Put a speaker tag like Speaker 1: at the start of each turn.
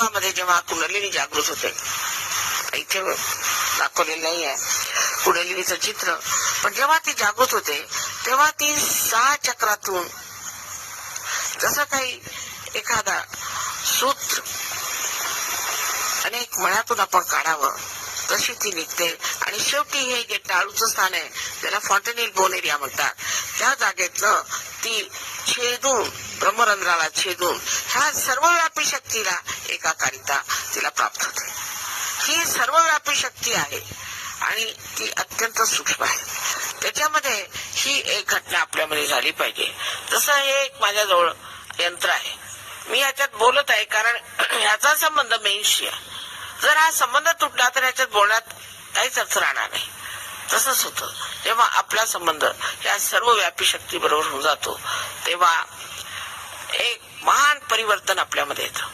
Speaker 1: प्रयोगामध्ये जेव्हा कुंडलिनी जागृत होते, इथे दाखवलेलं नाही आहे कुंडलिनीचं चित्र, पण जेव्हा ती जागृत होते तेव्हा ती 6 चक्रातून जसं काही एखादा सूत्र अनेक मनातून आपण काढावं तशी ती निघते आणि शेवटी हे जे टाळूचं स्थान आहे त्याला फॉन्टेनेल बोन एरिया म्हणतात, त्या जागेतनं ती छेदून ब्रह्मरंध्राला छेदून ह्या सर्वव्यापी शक्तीला एकाकारिता तिला प्राप्त होते. ही सर्वव्यापी शक्ती आहे आणि ती अत्यंत सूक्ष्म आहे. त्याच्यामध्ये ही एक घटना आपल्यामध्ये झाली पाहिजे. जसं हे एक माझ्याजवळ यंत्र आहे, मी याच्यात बोलत आहे कारण ह्याचा संबंध मेनशी आहे. जर हा संबंध तुटला तर याच्यात बोलण्यात काहीच अर्थ राहणार नाही. तसंच होतं जेव्हा आपला संबंध या सर्वव्यापी शक्ती बरोबर होऊन जातो तेव्हा एक महान परिवर्तन आपल्यामध्ये येतं.